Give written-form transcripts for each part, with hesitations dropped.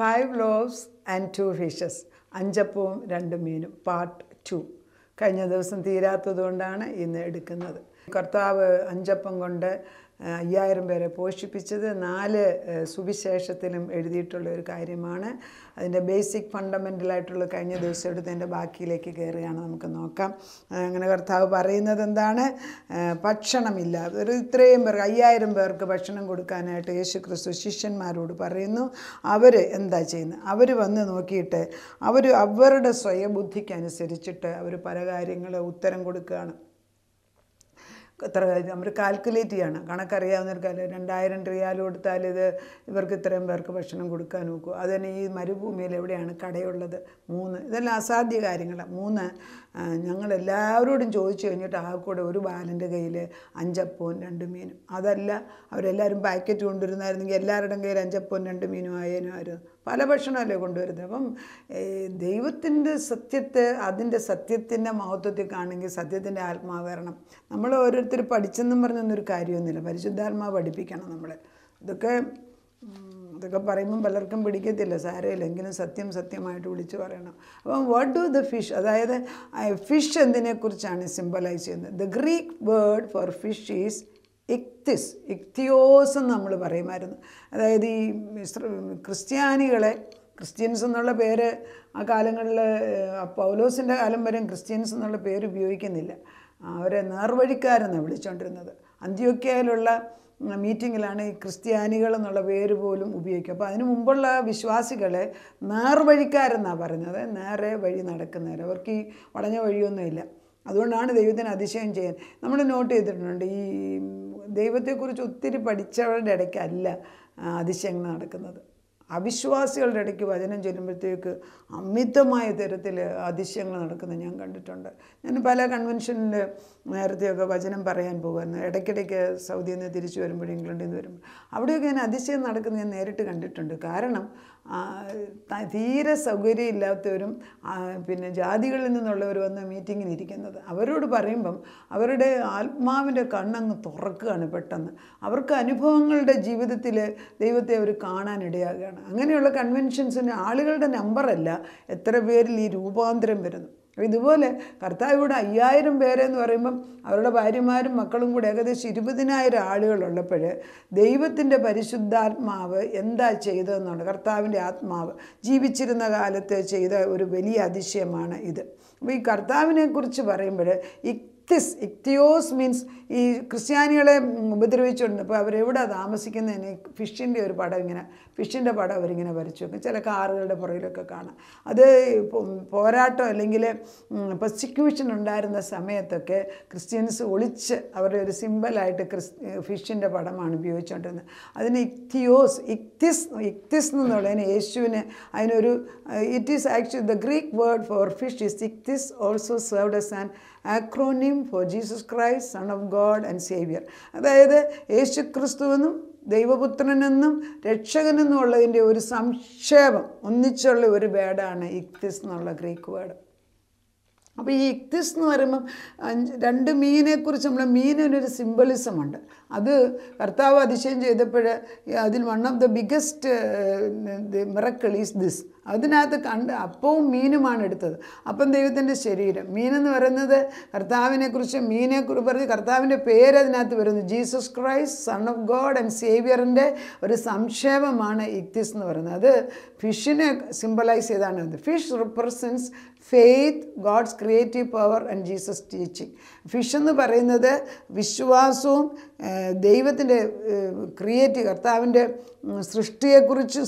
5 loaves and 2 fishes. അഞ്ചപ്പവും 2 മീനും part 2. കഴിഞ്ഞ ദിവസം തീരാത്തതുകൊണ്ടാണ് ഇന്ന് എടുക്കുന്നത്. കർത്താവ് അഞ്ചപ്പം കൊണ്ട് 5000 പേരെ പോഷിപ്പിച്ചത് 4 സുവിശേഷത്തിലും എഴുതിയിട്ടുള്ള ഒരു കാര്യമാണ്. അതിൻ്റെ ബേസിക് ഫണ്ടമെൻ്റലായിട്ടുള്ള കഴിഞ്ഞ ദിവസം എടുത്തതിൻ്റെ ബാക്കിയിലേക്ക് കയറുകയാണ്. നമുക്ക് നോക്കാം. അങ്ങനെ കർത്താവ് പറയുന്നത് എന്താണ്? ഭക്ഷണമില്ല. ഇത്രയും പേർക്ക് 5000 പേർക്ക് ഭക്ഷണം കൊടുക്കാനായിട്ട് യേശു ക്രിസ്തു ശിഷ്യന്മാരോട് പറയുന്നു. അവർ എന്താ ചെയ്യുന്നത്? അവർ വന്ന് നോക്കിയിട്ട് അവരുടെ സ്വയബുദ്ധിക്കനുസരിച്ചിട്ട് അവർ പല കാര്യങ്ങൾ ഉത്തരം കൊടുക്കുകയാണ്. എത്ര അവർ കാൽക്കുലേറ്റ് ചെയ്യണം. കണക്കറിയാവുന്നവർക്ക് 2000 റിയാൽ കൊടുത്താൽ ഇവർക്ക് ഇത്രയും പേർക്ക് ഭക്ഷണം കൊടുക്കാൻ നോക്കും. അതിന് ഈ മരുഭൂമിയിൽ എവിടെയാണ് കടയുള്ളത്? 3. ഇതെല്ലാം അസാധ്യ കാര്യങ്ങളാണ്. 3 ഞങ്ങളെല്ലാവരോടും ചോദിച്ചു കഴിഞ്ഞിട്ട് ആ കൂടെ ഒരു ബാലൻ്റെ കയ്യിൽ 5 അപ്പവും 2 മീനും. അതല്ല, അവരെല്ലാവരും പാക്കറ്റ് കൊണ്ടുവരുന്നായിരുന്നെങ്കിൽ എല്ലാവരുടെയും കയ്യിൽ 5 അപ്പവും 2 മീനും ആയിരുന്നു. പല ഭക്ഷണമല്ലേ കൊണ്ടുവരുന്നത്. അപ്പം ദൈവത്തിൻ്റെ സത്യത്തെ, അതിൻ്റെ സത്യത്തിൻ്റെ മഹത്വത്തിൽ കാണുമെങ്കിൽ സത്യത്തിൻ്റെ ആത്മാവ് വരണം. നമ്മൾ ഓരോരുത്തർ പഠിച്ചെന്നും പറഞ്ഞൊന്നൊരു കാര്യമൊന്നുമില്ല. പരിശുദ്ധാത്മാവ് പഠിപ്പിക്കണം നമ്മളെ. ഇതൊക്കെ പറയുമ്പം പലർക്കും പിടിക്കത്തില്ല, സാരമില്ല. എങ്കിലും സത്യമായിട്ട് വിളിച്ചു പറയണം. അപ്പം വാട്ട് ഡു ദ ഫിഷ്, അതായത് ഫിഷ് എന്തിനെക്കുറിച്ചാണ് സിംബലൈസ് ചെയ്യുന്നത്? The Greek word for fish is ichthys. Ichthyos എന്ന് നമ്മൾ പറയുമായിരുന്നു. അതായത് ഈ ക്രിസ്ത്യൻസ് എന്നുള്ള പേര് ആ കാലങ്ങളിൽ, പൗലോസിൻ്റെ കാലം വരെ ക്രിസ്ത്യൻസ് എന്നുള്ള പേര് ഉപയോഗിക്കുന്നില്ല. അവരെ നേർവഴിക്കാരെന്നാണ് വിളിച്ചുകൊണ്ടിരുന്നത്. അന്ത്യോക്യയിലുള്ള മീറ്റിങ്ങിലാണ് ഈ ക്രിസ്ത്യാനികൾ എന്നുള്ള പേര് പോലും ഉപയോഗിക്കുക. അപ്പോൾ അതിന് മുമ്പുള്ള വിശ്വാസികളെ നേർവഴിക്കാരെന്നാണ് പറഞ്ഞത്. നേരെ വഴി നടക്കുന്നവർ. അവർക്ക് ഈ വളഞ്ഞ വഴിയൊന്നുമില്ല. അതുകൊണ്ടാണ് ദൈവത്തിന് അതിശയം ചെയ്യാൻ. നമ്മൾ നോട്ട് ചെയ്തിട്ടുണ്ട്, ഈ ദൈവത്തെക്കുറിച്ച് ഒത്തിരി പഠിച്ചവരുടെ ഇടയ്ക്കല്ല അതിശയങ്ങൾ നടക്കുന്നത്. അവിശ്വാസികളുടെ ഇടയ്ക്ക് വചനം ചെല്ലുമ്പോഴത്തേക്ക് അമിതമായ തരത്തിൽ അതിശയങ്ങൾ നടക്കുന്നത് ഞാൻ കണ്ടിട്ടുണ്ട്. ഞാൻ പല കൺവെൻഷനിൽ നേരത്തെയൊക്കെ വചനം പറയാൻ പോകുമായിരുന്നു. ഇടയ്ക്കിടയ്ക്ക് സൗദിയിൽ നിന്ന് തിരിച്ചു വരുമ്പോൾ, ഇംഗ്ലണ്ടിൽ നിന്ന് വരുമ്പോൾ അവിടെയൊക്കെ ഞാൻ അതിശയം നടക്കുന്നത് ഞാൻ നേരിട്ട് കണ്ടിട്ടുണ്ട്. കാരണം തീരെ സൗകര്യമില്ലാത്തവരും പിന്നെ ജാതികളിൽ നിന്നുള്ളവർ വന്ന് മീറ്റിങ്ങിന് ഇരിക്കുന്നത്. അവരോട് പറയുമ്പം അവരുടെ ആത്മാവിൻ്റെ കണ്ണങ്ങ് തുറക്കുകയാണ് പെട്ടെന്ന്. അവർക്ക് അനുഭവങ്ങളുടെ ജീവിതത്തിൽ ദൈവത്തെ അവർ കാണാനിടയാകുകയാണ്. അങ്ങനെയുള്ള കൺവെൻഷൻസിന് ആളുകളുടെ നമ്പറല്ല, എത്ര പേരിൽ ഈ രൂപാന്തരം വരുന്നു. ഇതുപോലെ കർത്താവ് ഇവിടെ 5000 പേരെന്ന് പറയുമ്പം അവരുടെ ഭാര്യമാരും മക്കളും കൂടെ ഏകദേശം 20,000 ആളുകളുള്ളപ്പോൾ ദൈവത്തിൻ്റെ പരിശുദ്ധാത്മാവ് എന്താ ചെയ്തതെന്നാണ്. കർത്താവിൻ്റെ ആത്മാവ് ജീവിച്ചിരുന്ന കാലത്ത് ചെയ്ത ഒരു വലിയ അതിശയമാണ് ഇത്. അപ്പോൾ ഈ കർത്താവിനെക്കുറിച്ച് പറയുമ്പോൾ ഇക്തിയോസ് മീൻസ് ഈ ക്രിസ്ത്യാനികളെ ഉപദ്രവിച്ചുകൊണ്ട്, അപ്പോൾ അവരെവിടെ താമസിക്കുന്നതിന് ഫിഷിൻ്റെ ഒരു പടം, ഫിഷിൻ്റെ പടം അവരിങ്ങനെ വരച്ചു വെക്കും. ചില കാറുകളുടെ പുറകിലൊക്കെ കാണാം. അത് പോരാട്ടം അല്ലെങ്കിൽ പെർസിക്യൂഷൻ ഉണ്ടായിരുന്ന സമയത്തൊക്കെ ക്രിസ്ത്യൻസ് ഒളിച്ച് അവരുടെ ഒരു സിമ്പലായിട്ട് ഫിഷിൻ്റെ പടമാണ് ഉപയോഗിച്ചുകൊണ്ടിരുന്നത്. അതിന് ഇക്തിസ് എന്നുള്ളതിന് യേശുവിന് അതിനൊരു it is actually the Greek word for fish is ichthys, also served as an acronym for Jesus Christ, Son of God and Savior. അതായത് യേശു ക്രിസ്തുവെന്നും ദൈവപുത്രനെന്നും രക്ഷകനെന്നും ഉള്ളതിൻ്റെ ഒരു സംക്ഷേപം ഒന്നിച്ചുള്ള ഒരു വേർഡാണ് ഇക്തിസ് എന്നുള്ള ഗ്രീക്ക് വേർഡ്. അപ്പോൾ ഈ ഇക്തിസ് എന്ന് പറയുമ്പം 2 മീനെക്കുറിച്ച് നമ്മൾ മീനിനൊരു സിംബലിസമുണ്ട്. അത് കർത്താവ് അതിശയം ചെയ്തപ്പോൾ അതിൽ one of the biggest miracle is this. അതിനകത്ത് അപ്പവും മീനുമാണ് എടുത്തത്. അപ്പം ദൈവത്തിൻ്റെ ശരീരം. മീനെന്ന് പറയുന്നത് കർത്താവിനെക്കുറിച്ച്, മീനെക്കുറിച്ച് പറഞ്ഞ് കർത്താവിൻ്റെ പേര് അതിനകത്ത് വരുന്നു. Jesus Christ, Son of God and സേവിയറിൻ്റെ ഒരു സംക്ഷേപമാണ് ഇക്തിസ് എന്ന് പറയുന്നത്. അത് ഫിഷിനെ സിംബലൈസ് ചെയ്താണ്. Fish represents faith, God's creative power and Jesus teaching. Fish എന്ന് പറയുന്നത് വിശ്വാസവും ദൈവത്തിൻ്റെ കർത്താവിൻ്റെ സൃഷ്ടിയെക്കുറിച്ചും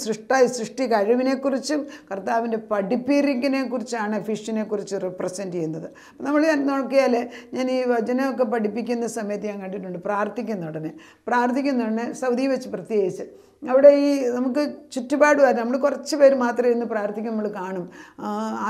സൃഷ്ടി കഴിവിനെക്കുറിച്ചും കർത്താവിൻ്റെ പഠിപ്പിരിക്കിനെക്കുറിച്ചാണ് ഫിഷിനെക്കുറിച്ച് റിപ്രസെൻറ്റ് ചെയ്യുന്നത്. നമ്മൾ നോക്കിയാൽ, ഞാൻ ഈ വചനമൊക്കെ പഠിപ്പിക്കുന്ന സമയത്ത് ഞാൻ കണ്ടിട്ടുണ്ട്, പ്രാർത്ഥിക്കുന്ന ഉടനെ സൗദി വെച്ച് പ്രത്യേകിച്ച് അവിടെ ഈ നമുക്ക് ചുറ്റുപാട് വരാം. നമ്മൾ കുറച്ച് പേര് മാത്രമേ ഇന്ന് പ്രാർത്ഥിക്കും നമ്മൾ കാണും.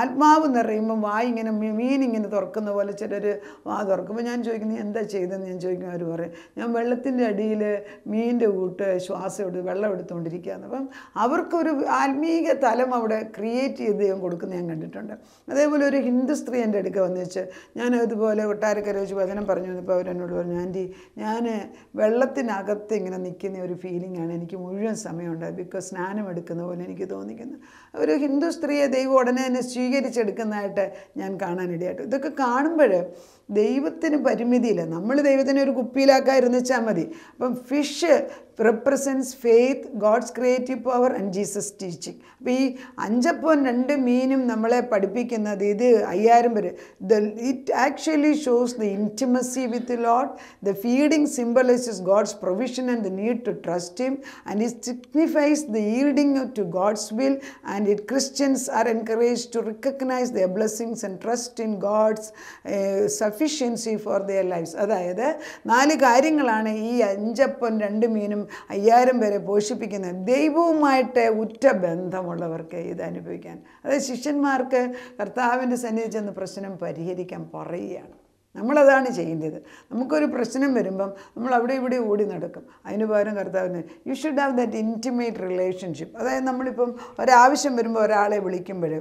ആത്മാവ് നിറയുമ്പം ഇങ്ങനെ മീനിങ്ങനെ തുറക്കുന്ന പോലെ ചിലർ വാ തുറക്കുമ്പോൾ ഞാൻ ചോദിക്കുന്നത് എന്താ ചെയ്തതെന്ന് ഞാൻ ചോദിക്കും. അവർ പറയും, ഞാൻ വെള്ളത്തിൻ്റെ അടിയിൽ മീനിൻ്റെ കൂട്ട് ശ്വാസം വെള്ളം എടുത്തുകൊണ്ടിരിക്കുകയാണ്. അപ്പം അവർക്കൊരു ആത്മീക തലം അവിടെ ക്രിയേറ്റ് ചെയ്ത് ഞാൻ കൊടുക്കുന്നത് ഞാൻ കണ്ടിട്ടുണ്ട്. അതേപോലെ ഒരു ഹിന്ദു സ്ത്രീ എൻ്റെ അടുക്ക വന്നു വെച്ച്, ഞാൻ ഇതുപോലെ കൊട്ടാരക്കര വെച്ച് വചനം പറഞ്ഞു വന്നപ്പോൾ അവരെന്നോട് പറഞ്ഞു, ആൻറ്റി ഞാൻ വെള്ളത്തിനകത്ത് ഇങ്ങനെ നിൽക്കുന്ന ഒരു ഫീലിംഗാണ്, എനിക്ക് മുഴുവൻ മുഴുവൻ സമയമുണ്ട്. ബിക്കോസ് സ്നാനം എടുക്കുന്ന പോലെ എനിക്ക് തോന്നിക്കുന്നു. ഒരു ഹിന്ദു സ്ത്രീയെ ദൈവം ഉടനെ തന്നെ സ്വീകരിച്ചെടുക്കുന്നതായിട്ട് ഞാൻ കാണാനിടയായിട്ട്. ഇതൊക്കെ കാണുമ്പോൾ ദൈവത്തിന് പരിമിതിയില്ല. നമ്മൾ ദൈവത്തിനെ ഒരു കുപ്പിയിലാക്കാതിരുന്ന് വെച്ചാൽ മതി. അപ്പം fish represents faith, God's creative power and Jesus' teaching. അപ്പോൾ ഈ 5 അപ്പവും 2 മീനും നമ്മളെ പഠിപ്പിക്കുന്നത് ഇത് 5000 പേര്. It actually shows the intimacy with the Lord. The feeding symbolizes God's provision and the need to trust Him, and it signifies the yielding to God's will. And Christians are encouraged to recognize their blessings and trust in God's sufficiency for their lives. അതായത് 4 കാര്യങ്ങളാണ് ഈ 5 അപ്പവും 2 മീനും 5000 പേരെ പോഷിപ്പിക്കുന്നത്. ദൈവവുമായിട്ട് ഉറ്റ ബന്ധമുള്ളവർക്ക് ഇത് അനുഭവിക്കാൻ. അതായത് ശിഷ്യന്മാർക്ക് കർത്താവിൻ്റെ സന്നിധിയിൽ ചെന്ന് പ്രശ്നം പരിഹരിക്കാൻ പറയുകയാണ്. നമ്മളതാണ് ചെയ്യേണ്ടത്. നമുക്കൊരു പ്രശ്നം വരുമ്പം നമ്മൾ അവിടെ ഇവിടെ ഓടി നടക്കും. അതിന് പകരം കർത്താവിന് you should have that intimate relationship. അതായത് നമ്മളിപ്പം ഒരാവശ്യം വരുമ്പോൾ ഒരാളെ വിളിക്കുമ്പോൾ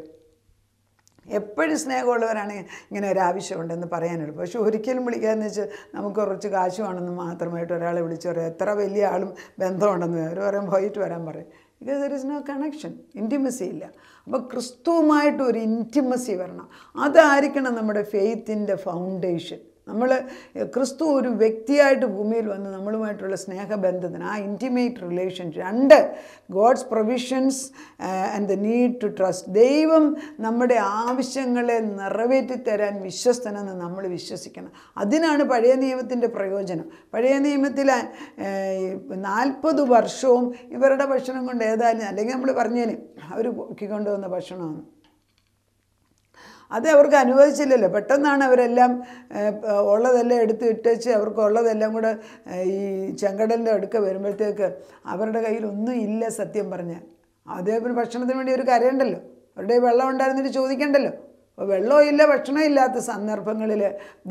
എപ്പോഴും സ്നേഹമുള്ളവരാണെങ്കിൽ ഇങ്ങനെ ഒരാവശ്യമുണ്ടെന്ന് പറയാനെടുക്കും. പക്ഷെ ഒരിക്കലും വിളിക്കാമെന്ന് വെച്ചാൽ നമുക്ക് കുറച്ച് കാശുവാണെന്ന് മാത്രമായിട്ട് ഒരാളെ വിളിച്ച് പറയാം. എത്ര വലിയ ആളും ബന്ധമുണ്ടെന്ന് അവർ പറയും, പോയിട്ട് വരാൻ പറയും. Because there is no connection, intimacy ഇല്ല. അപ്പോൾ ക്രിസ്തുവുമായിട്ട് ഒരു ഇൻറ്റിമസി വരണം. അതായിരിക്കണം നമ്മുടെ ഫെയ്ത്തിൻ്റെ ഫൗണ്ടേഷൻ. നമ്മൾ ക്രിസ്തു ഒരു വ്യക്തിയായിട്ട് ഭൂമിയിൽ വന്ന് നമ്മളുമായിട്ടുള്ള സ്നേഹബന്ധത്തിന് ആ intimate relationship. 2 God's provisions and the need to trust. ദൈവം നമ്മുടെ ആവശ്യങ്ങളെ നിറവേറ്റി തരാൻ വിശ്വസ്തനെന്ന് നമ്മൾ വിശ്വസിക്കണം. അതിനാണ് പഴയ നിയമത്തിൻ്റെ പ്രയോജനം. പഴയ നിയമത്തിൽ 40 വർഷവും ഇവരുടെ ഭക്ഷണം കൊണ്ട് ഏതായാലും, അല്ലെങ്കിൽ നമ്മൾ പറഞ്ഞേന് അവർ പൊക്കിക്കൊണ്ടുവന്ന ഭക്ഷണമാണ്, അത് അവർക്ക് അനുവദിച്ചില്ലല്ലോ. പെട്ടെന്നാണ് അവരെല്ലാം ഉള്ളതെല്ലാം എടുത്ത് ഇട്ടേച്ച് അവർക്കുള്ളതെല്ലാം കൂടെ ഈ ചെങ്കടലിൻ്റെ അടുക്ക വരുമ്പോഴത്തേക്ക് അവരുടെ കയ്യിൽ ഒന്നും ഇല്ല. സത്യം പറഞ്ഞാൽ അതേപോലെ ഭക്ഷണത്തിന് വേണ്ടി ഒരു കരയുണ്ടല്ലോ, അവരുടെ വെള്ളം ഉണ്ടായിരുന്നിട്ട് ചോദിക്കണ്ടല്ലോ. അപ്പോൾ വെള്ളമില്ല, ഭക്ഷണമില്ലാത്ത സന്ദർഭങ്ങളിൽ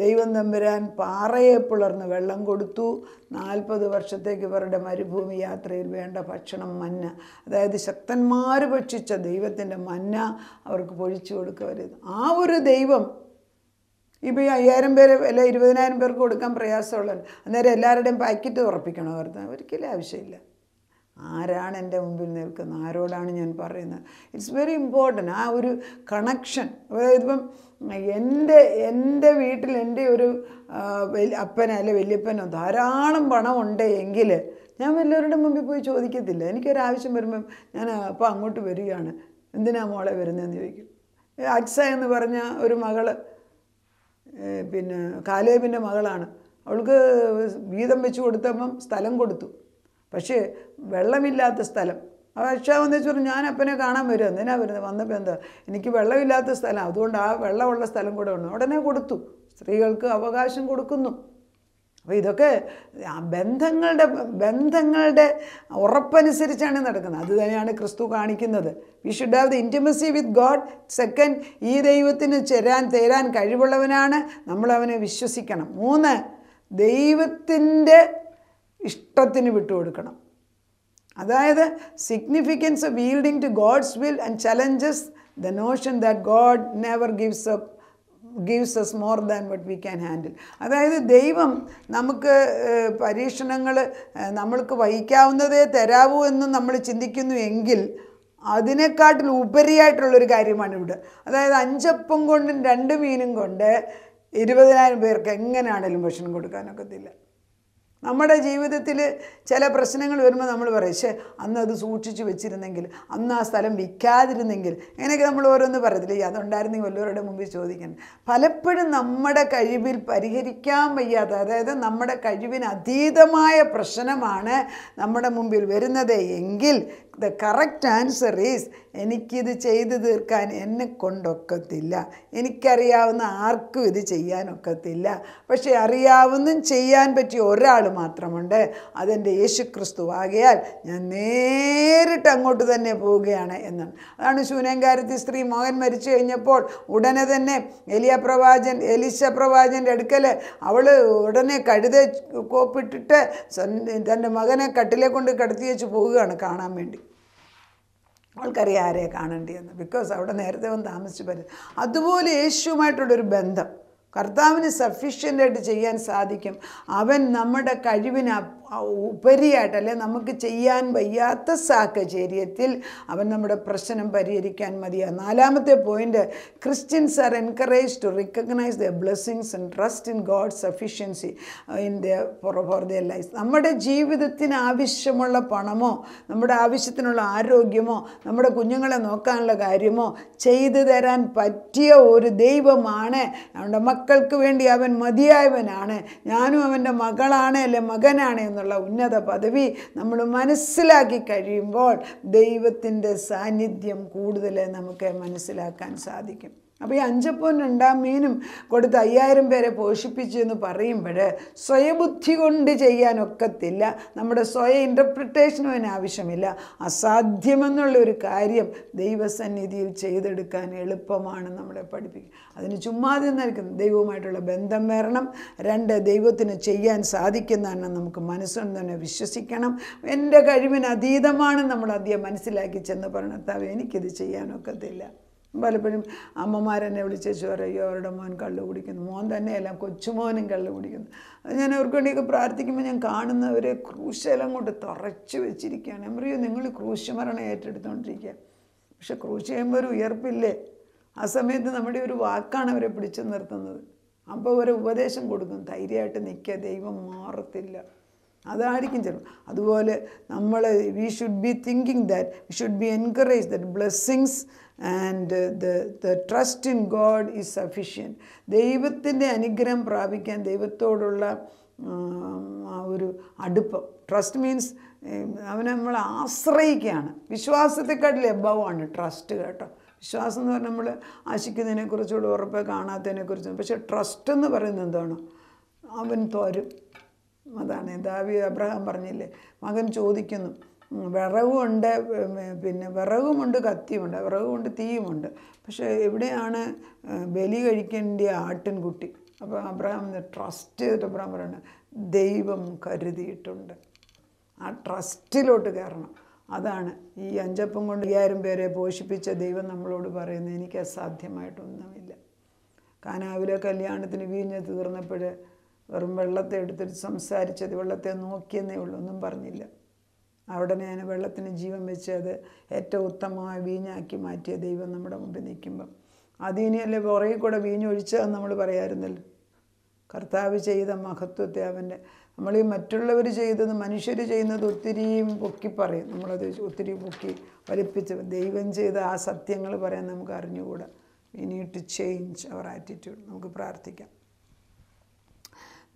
ദൈവം തമ്പുരാൻ പാറയെ പിളർന്ന് വെള്ളം കൊടുത്തു. 40 വർഷത്തേക്ക് ഇവരുടെ മരുഭൂമി യാത്രയിൽ വേണ്ട ഭക്ഷണം മന്ന, അതായത് ശക്തന്മാർ ഭക്ഷിച്ച ദൈവത്തിൻ്റെ മന്ന അവർക്ക് പൊഴിച്ചു കൊടുക്കരുത്. ആ ഒരു ദൈവം ഇപ്പോൾ ഈ 5000 പേര് അല്ല 20,000 പേർക്ക് കൊടുക്കാൻ പ്രയാസമുള്ളത്. അന്നേരം എല്ലാവരുടെയും പാക്കറ്റ് ഉറപ്പിക്കണോ? ഒരിക്കലും ആവശ്യമില്ല. ആരാണ് എൻ്റെ മുമ്പിൽ നിൽക്കുന്നത്, ആരോടാണ് ഞാൻ പറയുന്നത്? ഇറ്റ്സ് വെരി ഇമ്പോർട്ടൻറ്റ് ആ ഒരു കണക്ഷൻ. അതായത് ഇപ്പം എൻ്റെ വീട്ടിൽ എൻ്റെ ഒരു അപ്പനോ അല്ലെ വലിയപ്പനോ ധാരാളം പണമുണ്ട് എങ്കിൽ ഞാൻ വല്ലവരുടെ മുമ്പിൽ പോയി ചോദിക്കത്തില്ല. എനിക്കൊരാവശ്യം വരുമ്പം ഞാൻ അപ്പോൾ അങ്ങോട്ട് വരികയാണ്, എന്തിനാ മോളെ വരുന്നതെന്ന് ചോദിക്കും. അക്സ എന്ന് പറഞ്ഞ ഒരു മകള്, പിന്നെ കാലേബിൻ്റെ മകളാണ്. അവൾക്ക് വീതം വെച്ച് കൊടുത്തപ്പം സ്ഥലം കൊടുത്തു. പക്ഷേ വെള്ളമില്ലാത്ത സ്ഥലം. അക്ഷാവെന്ന് വെച്ചാൽ ഞാൻ അപ്പനെ കാണാൻ വരും. എന്തിനാ വരുന്നത്? വന്നപ്പോൾ എന്താ, എനിക്ക് വെള്ളമില്ലാത്ത സ്ഥലം, അതുകൊണ്ട് ആ വെള്ളമുള്ള സ്ഥലം കൂടെ ഉണ്ട്. ഉടനെ കൊടുത്തു. സ്ത്രീകൾക്ക് അവകാശം കൊടുക്കുന്നു. അപ്പോൾ ഇതൊക്കെ ബന്ധങ്ങളുടെ ഉറപ്പനുസരിച്ചാണ് നടക്കുന്നത്. അത് തന്നെയാണ് ക്രിസ്തു കാണിക്കുന്നത്. We should have the intimacy with God. Second, ഈ ദൈവത്തിന് തേരാൻ കഴിവുള്ളവനാണ്, നമ്മളവനെ വിശ്വസിക്കണം. 3, ദൈവത്തിൻ്റെ ഇഷ്ടത്തിന് വിട്ടുകൊടുക്കണം. അതായത് significance of yielding to God's will and challenges the notion that God never gives us more than what we can handle. അതായത് ദൈവം നമുക്ക് പരീക്ഷണങ്ങൾ നമ്മൾക്ക് വഹിക്കാവുന്നതേ തരാവൂ എന്ന് നമ്മൾ ചിന്തിക്കുന്നു എങ്കിൽ അതിനെക്കാട്ടിൽ ഉപരിയായിട്ടുള്ളൊരു കാര്യമാണ് ഇവിടെ. അതായത് 5 അപ്പം കൊണ്ടും 2 മീനും കൊണ്ട് 20,000 പേർക്ക് എങ്ങനെയാണെങ്കിലും ഭക്ഷണം കൊടുക്കാനൊക്കത്തില്ല. നമ്മുടെ ജീവിതത്തിൽ ചില പ്രശ്നങ്ങൾ വരുമ്പോൾ നമ്മൾ പറയും, പക്ഷേ അന്ന് അത് സൂക്ഷിച്ച് വെച്ചിരുന്നെങ്കിൽ, അന്ന് ആ സ്ഥലം വിൽക്കാതിരുന്നെങ്കിൽ, അങ്ങനെയൊക്കെ നമ്മൾ ഓരോന്ന് പറയത്തില്ലേ, അതുണ്ടായിരുന്നെങ്കിൽ വല്ലവരുടെ മുമ്പിൽ ചോദിക്കണം. പലപ്പോഴും നമ്മുടെ കഴിവിൽ പരിഹരിക്കാൻ വയ്യാത്ത, അതായത് നമ്മുടെ കഴിവിന് അതീതമായ പ്രശ്നമാണ് നമ്മുടെ മുമ്പിൽ വരുന്നത് എങ്കിൽ ദ കറക്റ്റ് ആൻസർ ഈസ്, എനിക്കിത് ചെയ്തു തീർക്കാൻ എന്നെ കൊണ്ടൊക്കത്തില്ല, എനിക്കറിയാവുന്ന ആർക്കും ഇത് ചെയ്യാനൊക്കത്തില്ല, പക്ഷേ അറിയാവുന്നതും ചെയ്യാൻ പറ്റിയ ഒരാൾ മാത്രമുണ്ട്, അതെൻ്റെ യേശുക്രിസ്തു ആകയാൽ ഞാൻ നേരിട്ട് അങ്ങോട്ട് തന്നെ പോവുകയാണ് എന്നാണ്. അതാണ് ശൂനേംകാരത്തി സ്ത്രീ മകൻ മരിച്ചു കഴിഞ്ഞപ്പോൾ ഉടനെ തന്നെ എലീശ പ്രവാചൻ്റെ അടുക്കൽ അവൾ ഉടനെ കഴുത കോപ്പിട്ടിട്ട് തൻ്റെ മകനെ കട്ടിലെ കൊണ്ട് കിടത്തി വെച്ച് പോവുകയാണ് കാണാൻ വേണ്ടി. അവൾക്കറിയാം ആരെയാണ് കാണേണ്ടിയെന്ന്. ബിക്കോസ് അവിടെ നേരത്തെ വന്ന് താമസിച്ച് പറ്റും. അതുപോലെ യേശുവുമായിട്ടുള്ളൊരു ബന്ധം കർത്താവിന് സഫീഷ്യൻ്റായിട്ട് ചെയ്യാൻ സാധിക്കും. അവൻ നമ്മുടെ കഴിവിന് ഉപരിയായിട്ട് അല്ലെ നമുക്ക് ചെയ്യാൻ വയ്യാത്ത സാഹചര്യത്തിൽ അവൻ നമ്മുടെ പ്രശ്നം പരിഹരിക്കാൻ മതിയാണ്. 4ാമത്തെ point, Christians are encourage to recognise the blessings and trust in God sufficiency in for their life. നമ്മുടെ ജീവിതത്തിന് ആവശ്യമുള്ള പണമോ നമ്മുടെ ആവശ്യത്തിനുള്ള ആരോഗ്യമോ നമ്മുടെ കുഞ്ഞുങ്ങളെ നോക്കാനുള്ള കാര്യമോ ചെയ്തു തരാൻ പറ്റിയ ഒരു ദൈവമാണ്. അവൻ്റെ മക്കൾക്ക് വേണ്ടി അവൻ മതിയായവനാണ്. ഞാനും അവൻ്റെ മകളാണ് അല്ലെ മകനാണ് എന്നുള്ള ഉന്നത പദവി നമ്മൾ മനസ്സിലാക്കി കഴിയുമ്പോൾ ദൈവത്തിൻ്റെ സാന്നിധ്യം കൂടുതൽ നമുക്ക് മനസ്സിലാക്കാൻ സാധിക്കും. അപ്പോൾ ഈ 5 അപ്പവും 2 മീനും കൊടുത്ത് 5000 പേരെ പോഷിപ്പിച്ചു എന്ന് പറയുമ്പോൾ സ്വയബുദ്ധി കൊണ്ട് ചെയ്യാനൊക്കത്തില്ല. നമ്മുടെ സ്വയ ഇൻ്റർപ്രിട്ടേഷനും അതിന് ആവശ്യമില്ല. അസാധ്യമെന്നുള്ളൊരു കാര്യം ദൈവസന്നിധിയിൽ ചെയ്തെടുക്കാൻ എളുപ്പമാണ് നമ്മളെ പഠിപ്പിക്കുക. അതിന് ചുമ്മാതെ നൽകുന്നത് ദൈവവുമായിട്ടുള്ള ബന്ധം വരണം. 2, ദൈവത്തിന് ചെയ്യാൻ സാധിക്കുന്നതാണ് നമുക്ക് മനസ്സുകൊണ്ട് തന്നെ വിശ്വസിക്കണം. എൻ്റെ കഴിവിന് അതീതമാണ് നമ്മൾ അധികം മനസ്സിലാക്കി ചെന്ന് പറഞ്ഞാൽ എനിക്കിത് ചെയ്യാനൊക്കത്തില്ല. പലപ്പോഴും അമ്മമാരെന്നെ വിളിച്ചു പറയും, അവരുടെ മോൻ കള്ള് കുടിക്കുന്നു. മോൻ തന്നെയല്ല, കൊച്ചുമോനും കള്ള് കുടിക്കുന്നു. അത് ഞാൻ അവർക്ക് വേണ്ടിയൊക്കെ പ്രാർത്ഥിക്കുമ്പോൾ ഞാൻ കാണുന്നവരെ ക്രൂശെല്ലാം കൊണ്ട് തറച്ച് വെച്ചിരിക്കുകയാണ്. ഞാൻ പറയും, നിങ്ങൾ ക്രൂശ് മരണം ഏറ്റെടുത്തുകൊണ്ടിരിക്കുക, പക്ഷെ ക്രൂശ് ചെയ്യുമ്പോൾ ഒരു ഉയർപ്പില്ലേ? ആ സമയത്ത് നമ്മുടെ ഒരു വാക്കാണ് അവരെ പിടിച്ചു നിർത്തുന്നത്. അപ്പോൾ ഒരു ഉപദേശം കൊടുക്കും, ധൈര്യമായിട്ട് നിൽക്കുക, ദൈവം മാറത്തില്ല. അതായിരിക്കും ചിലപ്പോൾ. അതുപോലെ നമ്മൾ we should be thinking that we should be encourage that blessings and the trust in God is sufficient. ദൈവത്തിൻ്റെ അനുഗ്രഹം പ്രാപിക്കാൻ ദൈവത്തോടുള്ള ആ ഒരു അടുപ്പം, ട്രസ്റ്റ് മീൻസ് അവനെ നമ്മൾ ആശ്രയിക്കുകയാണ്. വിശ്വാസത്തെക്കാട്ടിൽ എബവാണ് ട്രസ്റ്റ് കേട്ടോ. വിശ്വാസം എന്ന് പറഞ്ഞാൽ നമ്മൾ ആശിക്കുന്നതിനെക്കുറിച്ചുള്ള ഉറപ്പ്, കാണാത്തതിനെക്കുറിച്ചും. പക്ഷേ ട്രസ്റ്റ് എന്ന് പറയുന്നത് എന്താണ്? അവൻ തരും. അതാണ് അബ്രഹാം പറഞ്ഞില്ലേ, മകൻ ചോദിക്കുന്നു, വിറകുമുണ്ട്, പിന്നെ വിറകുമുണ്ട്, കത്തിയുമുണ്ട്, വിറകുമുണ്ട്, തീയുമുണ്ട്, പക്ഷേ എവിടെയാണ് ബലി കഴിക്കേണ്ട ആട്ടിൻകുട്ടി? അപ്പോൾ അബ്രഹാം ട്രസ്റ്റ് ചെയ്തിട്ട് അബ്രഹാം പറയുന്നത്, ദൈവം കരുതിയിട്ടുണ്ട്. ആ ട്രസ്റ്റിലോട്ട് കയറണം. അതാണ് ഈ 5 അപ്പം കൊണ്ട് 5000 പേരെ പോഷിപ്പിച്ച ദൈവം നമ്മളോട് പറയുന്നത്, എനിക്ക് അസാധ്യമായിട്ടൊന്നുമില്ല. കാനാവിലെ കല്യാണത്തിന് വീഞ്ഞ് തീർന്നപ്പോൾ വെറും വെള്ളത്തെ എടുത്തിട്ട് സംസാരിച്ചത്, വെള്ളത്തെ നോക്കിയെന്നേ ഉള്ളൂ, ഒന്നും പറഞ്ഞില്ല. അവിടെ ഞാൻ വെള്ളത്തിന് ജീവൻ വെച്ച് അത് ഏറ്റവും ഉത്തമമായ വീഞ്ഞാക്കി മാറ്റിയ ദൈവം നമ്മുടെ മുമ്പിൽ നിൽക്കുമ്പം അതിനെയല്ലേ പുറകെ കൂടെ വീഞ്ഞൊഴിച്ചതെന്ന് നമ്മൾ പറയാമായിരുന്നല്ലോ. കർത്താവ് ചെയ്ത മഹത്വത്തെ അവൻ്റെ, നമ്മൾ ഈ മറ്റുള്ളവർ ചെയ്തത്, മനുഷ്യർ ചെയ്യുന്നത് ഒത്തിരിയും പൊക്കി പറയും, നമ്മളത് ഒത്തിരി പൊക്കി വലിപ്പിച്ച്. ദൈവം ചെയ്ത ആ സത്യങ്ങൾ പറയാൻ നമുക്ക് അറിഞ്ഞുകൂടാ. We need to change our attitude. നമുക്ക് പ്രാർത്ഥിക്കാം.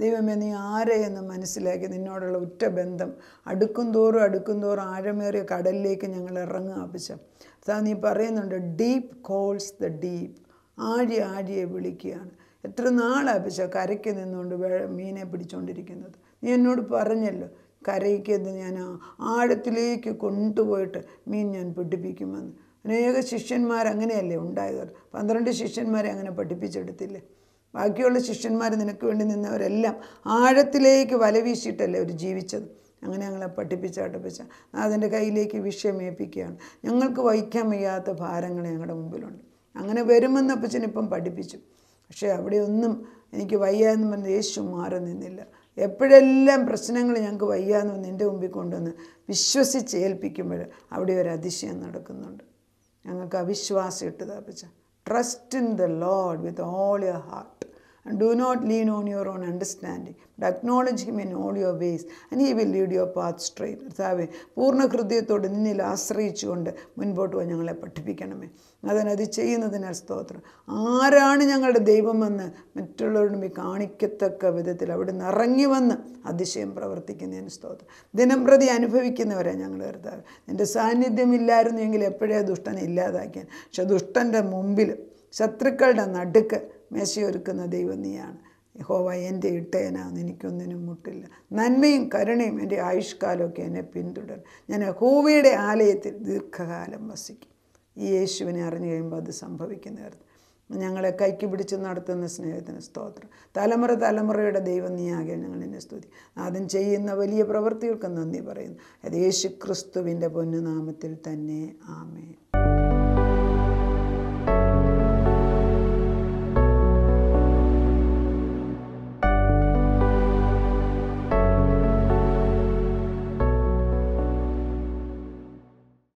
ദൈവമേ, നീ ആരെയെന്ന് മനസ്സിലാക്കി നിന്നോടുള്ള ഉറ്റ ബന്ധം അടുക്കും തോറും ആഴമേറിയ കടലിലേക്ക് ഞങ്ങൾ ഇറങ്ങുക അപ്പിച്ച. നീ പറയുന്നുണ്ട്, ഡീപ്പ് കോൾസ് ദ ഡീപ്പ്. ആഴിയെ വിളിക്കുകയാണ്. എത്ര നാളാപ്പിച്ച കരയ്ക്ക് നിന്നുകൊണ്ട് മീനെ പിടിച്ചുകൊണ്ടിരിക്കുന്നത്? നീ എന്നോട് പറഞ്ഞല്ലോ, കരയ്ക്ക് ഞാൻ ആഴത്തിലേക്ക് കൊണ്ടുപോയിട്ട് മീൻ ഞാൻ പഠിപ്പിക്കുമെന്ന്. അനേക ശിഷ്യന്മാരങ്ങനെയല്ലേ ഉണ്ടായത്? 12 ശിഷ്യന്മാരെ അങ്ങനെ പഠിപ്പിച്ചെടുത്തില്ലേ? ബാക്കിയുള്ള ശിഷ്യന്മാർ നിനക്ക് വേണ്ടി നിന്നവരെല്ലാം ആഴത്തിലേക്ക് വല വീശിയിട്ടല്ലേ അവർ ജീവിച്ചത്. അങ്ങനെ ഞങ്ങളെ പഠിപ്പിച്ച അതിൻ്റെ കയ്യിലേക്ക് വിഷയമേൽപ്പിക്കുകയാണ്. ഞങ്ങൾക്ക് വഹിക്കാൻ വയ്യാത്ത ഭാരങ്ങൾ ഞങ്ങളുടെ മുമ്പിലുണ്ട്. അങ്ങനെ വരുമെന്ന് അപ്പച്ചനിപ്പം പഠിപ്പിച്ചു. പക്ഷേ അവിടെയൊന്നും എനിക്ക് വയ്യാന്ന് പറഞ്ഞ് യേശു മാറി നിന്നില്ല. എപ്പോഴെല്ലാം പ്രശ്നങ്ങൾ ഞങ്ങൾക്ക് വയ്യാന്ന് നിൻ്റെ മുമ്പിൽ കൊണ്ടുവന്ന് വിശ്വസിച്ച് ഏൽപ്പിക്കുമ്പോൾ അവിടെ ഒരു അതിശയം നടക്കുന്നുണ്ട്. ഞങ്ങൾക്ക് അവിശ്വാസം ഇട്ടത് അപ്പച്ച. Trust in the Lord with all your heart and do not lean on your own understanding, but acknowledge Him in all your ways and He will lead your path straight. കർത്താവേ, പൂർണ്ണ ഹൃദയത്തോട് നിന്നിൽ ആശ്രയിച്ചുകൊണ്ട് മുൻപോട്ട് പോയി ഞങ്ങളെ പഠിപ്പിക്കണമേ. അതിനത് ചെയ്യുന്നതിനാൽ സ്തോത്രം. ആരാണ് ഞങ്ങളുടെ ദൈവമെന്ന് മറ്റുള്ളവരുടെ മുമ്പിൽ കാണിക്കത്തക്ക വിധത്തിൽ അവിടെ നിന്ന് ഇറങ്ങി വന്ന് അതിശയം പ്രവർത്തിക്കുന്നതിന് സ്തോത്രം. ദിനം പ്രതി അനുഭവിക്കുന്നവരെ ഞങ്ങൾ കർത്താവ്. നിൻ്റെ സാന്നിധ്യമില്ലായിരുന്നു എങ്കിൽ എപ്പോഴേ ദുഷ്ടനെ ഇല്ലാതാക്കിയാൻ. പക്ഷെ ദുഷ്ടൻ്റെ മുമ്പിൽ, ശത്രുക്കളുടെ നടുക്ക് മേശയൊരുക്കുന്ന ദൈവം നീയാണ്. യഹോവ എൻ്റെ ഇട്ടയനാണ്, എനിക്കൊന്നിനും മുട്ടില്ല. നന്മയും കരുണയും എൻ്റെ ആയുഷ്കാലമൊക്കെ എന്നെ പിന്തുടരും. ഞാൻ യഹോവയുടെ ആലയത്തിൽ ദീർഘകാലം വസിക്കും. ഈ യേശുവിനെ അറിഞ്ഞു കഴിയുമ്പോൾ അത് സംഭവിക്കുന്നതായിരുന്നു. ഞങ്ങളെ കൈക്ക് പിടിച്ച് നടത്തുന്ന സ്നേഹത്തിന് സ്തോത്രം. തലമുറയുടെ ദൈവം നീയാകെ ഞങ്ങൾ എന്നെ സ്തുതി. നാഥൻ ചെയ്യുന്ന വലിയ പ്രവൃത്തികൾക്ക് നന്ദി പറയുന്നു. അത് യേശു ക്രിസ്തുവിൻ്റെ പൊന്നുനാമത്തിൽ തന്നെ. ആമേൻ.